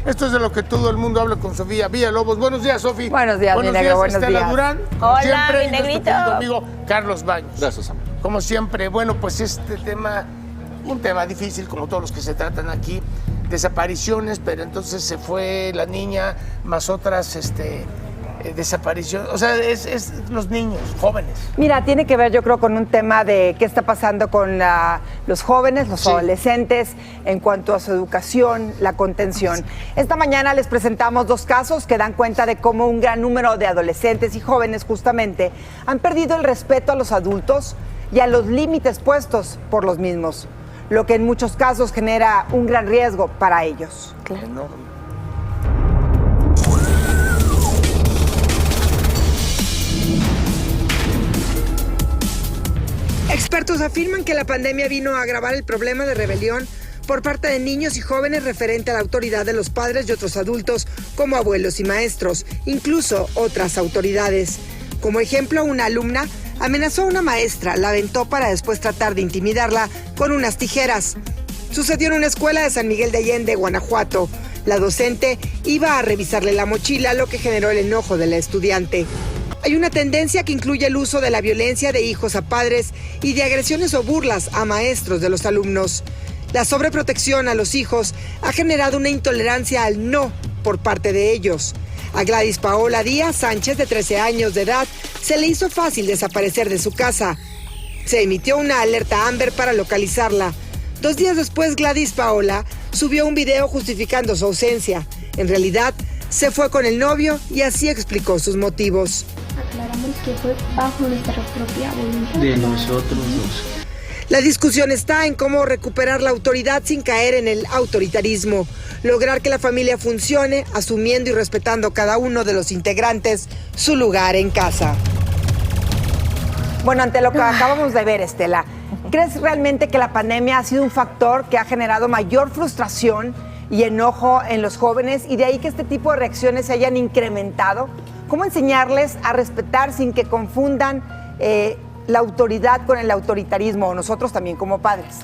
Esto es de lo que todo el mundo habla con Sofía Villalobos. Buenos días, Sofi. Buenos días, mi negro, buenos Estela días. Durán. Hola, siempre, mi negrito. Y nuestro amigo Carlos Baños. Gracias, amor. Como siempre, bueno, pues este tema, un tema difícil, como todos los que se tratan aquí, desapariciones, pero entonces se fue la niña, más otras desapariciones, o sea, es los niños, jóvenes. Mira, tiene que ver yo creo con un tema de qué está pasando con los jóvenes, los adolescentes, en cuanto a su educación, la contención. Esta mañana les presentamos 2 casos que dan cuenta de cómo un gran número de adolescentes y jóvenes justamente han perdido el respeto a los adultos y a los límites puestos por los mismos, lo que en muchos casos genera un gran riesgo para ellos. Claro. Enorme. Expertos afirman que la pandemia vino a agravar el problema de rebelión por parte de niños y jóvenes referente a la autoridad de los padres y otros adultos como abuelos y maestros, incluso otras autoridades. Como ejemplo, una alumna amenazó a una maestra, la aventó para después tratar de intimidarla con unas tijeras. Sucedió en una escuela de San Miguel de Allende, Guanajuato. La docente iba a revisarle la mochila, lo que generó el enojo de la estudiante. Hay una tendencia que incluye el uso de la violencia de hijos a padres y de agresiones o burlas a maestros de los alumnos. La sobreprotección a los hijos ha generado una intolerancia al no por parte de ellos. A Gladys Paola Díaz Sánchez, de 13 años de edad, se le hizo fácil desaparecer de su casa. Se emitió una alerta Amber para localizarla. 2 días después, Gladys Paola subió un video justificando su ausencia. En realidad, se fue con el novio y así explicó sus motivos. Aclaramos que fue bajo nuestra propia voluntad. De nosotros dos. La discusión está en cómo recuperar la autoridad sin caer en el autoritarismo, lograr que la familia funcione, asumiendo y respetando cada uno de los integrantes su lugar en casa. Bueno, ante lo que acabamos de ver, Estela, ¿crees realmente que la pandemia ha sido un factor que ha generado mayor frustración y enojo en los jóvenes y de ahí que este tipo de reacciones se hayan incrementado? ¿Cómo enseñarles a respetar sin que confundan la autoridad con el autoritarismo, o nosotros también como padres?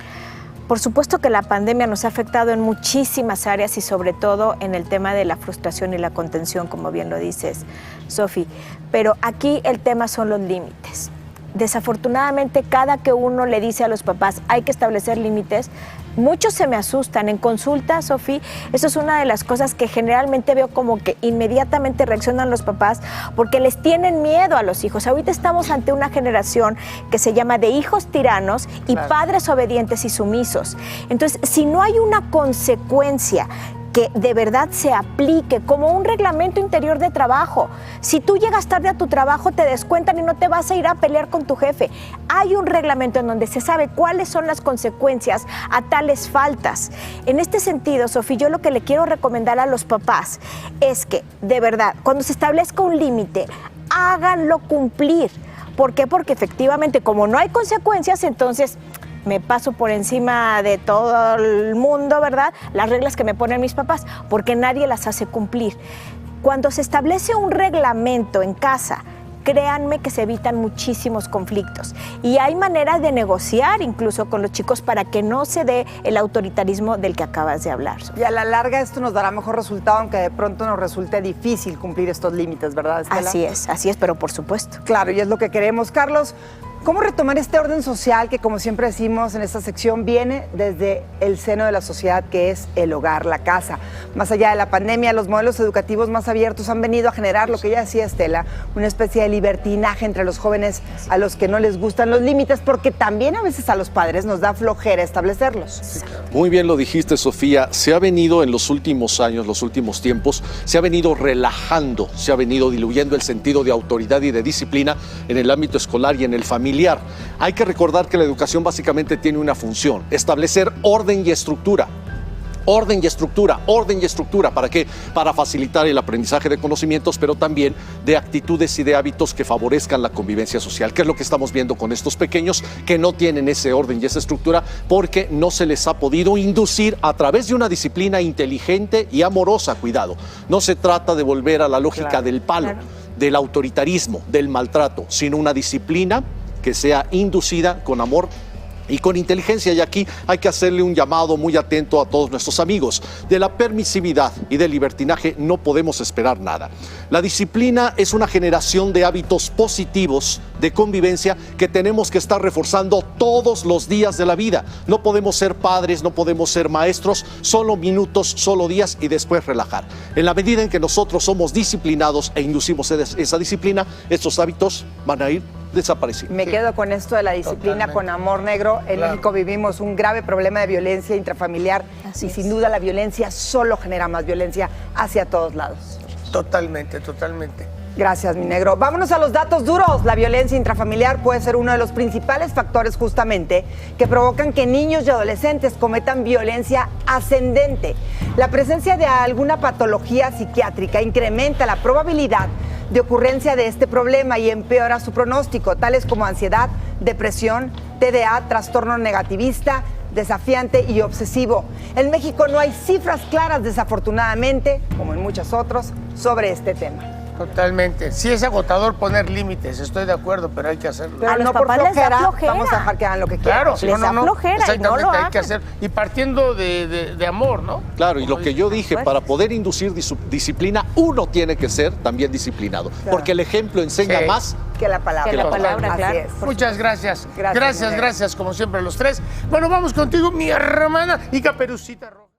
Por supuesto que la pandemia nos ha afectado en muchísimas áreas y sobre todo en el tema de la frustración y la contención, como bien lo dices, Sofi. Pero aquí el tema son los límites. Desafortunadamente, cada que uno le dice a los papás hay que establecer límites, muchos se me asustan. En consulta, Sofi, eso es una de las cosas que generalmente veo como que inmediatamente reaccionan los papás porque les tienen miedo a los hijos. Ahorita estamos ante una generación que se llama de hijos tiranos y padres obedientes y sumisos. Entonces, si no hay una consecuencia que de verdad se aplique como un reglamento interior de trabajo. Si tú llegas tarde a tu trabajo, te descuentan y no te vas a ir a pelear con tu jefe. Hay un reglamento en donde se sabe cuáles son las consecuencias a tales faltas. En este sentido, Sofía, yo lo que le quiero recomendar a los papás es que, de verdad, cuando se establezca un límite, háganlo cumplir. ¿Por qué? Porque efectivamente, como no hay consecuencias, entonces me paso por encima de todo el mundo, ¿verdad? Las reglas que me ponen mis papás, porque nadie las hace cumplir. Cuando se establece un reglamento en casa, créanme que se evitan muchísimos conflictos. Y hay maneras de negociar incluso con los chicos para que no se dé el autoritarismo del que acabas de hablar. Y a la larga esto nos dará mejor resultado, aunque de pronto nos resulte difícil cumplir estos límites, ¿verdad, Estela? Así es, pero por supuesto. Claro, y es lo que queremos. Carlos, ¿cómo retomar este orden social que, como siempre decimos en esta sección, viene desde el seno de la sociedad, que es el hogar, la casa? Más allá de la pandemia, los modelos educativos más abiertos han venido a generar lo que ya decía Estela, una especie de libertinaje entre los jóvenes a los que no les gustan los límites, porque también a veces a los padres nos da flojera establecerlos. Muy bien lo dijiste, Sofía. Se ha venido en los últimos años, los últimos tiempos, se ha venido relajando, se ha venido diluyendo el sentido de autoridad y de disciplina en el ámbito escolar y en el familiar. Hay que recordar que la educación básicamente tiene una función: establecer orden y estructura. Orden y estructura, orden y estructura. ¿Para qué? Para facilitar el aprendizaje de conocimientos, pero también de actitudes y de hábitos que favorezcan la convivencia social, que es lo que estamos viendo con estos pequeños que no tienen ese orden y esa estructura porque no se les ha podido inducir a través de una disciplina inteligente y amorosa. Cuidado, no se trata de volver a la lógica del palo, del autoritarismo, del maltrato, sino una disciplina que sea inducida con amor y con inteligencia, y aquí hay que hacerle un llamado muy atento a todos nuestros amigos. De la permisividad y del libertinaje no podemos esperar nada. La disciplina es una generación de hábitos positivos de convivencia que tenemos que estar reforzando todos los días de la vida. No podemos ser padres, no podemos ser maestros, solo minutos, solo días y después relajar. En la medida en que nosotros somos disciplinados e inducimos esa disciplina, estos hábitos van a ir desapareciendo. Me quedo con esto de la disciplina. Totalmente. Con amor negro. En Claro. México vivimos un grave problema de violencia intrafamiliar Así y es. sin duda la violencia solo genera más violencia hacia todos lados. Totalmente, totalmente. Gracias, mi negro. Vámonos a los datos duros. La violencia intrafamiliar puede ser uno de los principales factores justamente que provocan que niños y adolescentes cometan violencia ascendente. La presencia de alguna patología psiquiátrica incrementa la probabilidad de ocurrencia de este problema y empeora su pronóstico, tales como ansiedad, depresión, TDA, trastorno negativista, desafiante y obsesivo. En México no hay cifras claras, desafortunadamente, como en muchos otros, sobre este tema. Totalmente. Sí es agotador poner límites, estoy de acuerdo, pero hay que hacerlo. Pero A los no por papás les da flojera. vamos a dejar que hagan lo que quieran. Claro, Les da flojera y no exactamente, lo hay que hagan. hacer. Y partiendo de amor, ¿no? Claro, y lo que yo dije, Fuertes. para poder inducir disciplina, uno tiene que ser también disciplinado, porque el ejemplo enseña Sí. más. Que la palabra. Que la palabra, Así claro. es. Muchas gracias. Gracias, Gracias, Miguel. gracias, como siempre, los tres. Bueno, vamos contigo, mi hermana y Caperucita Roja.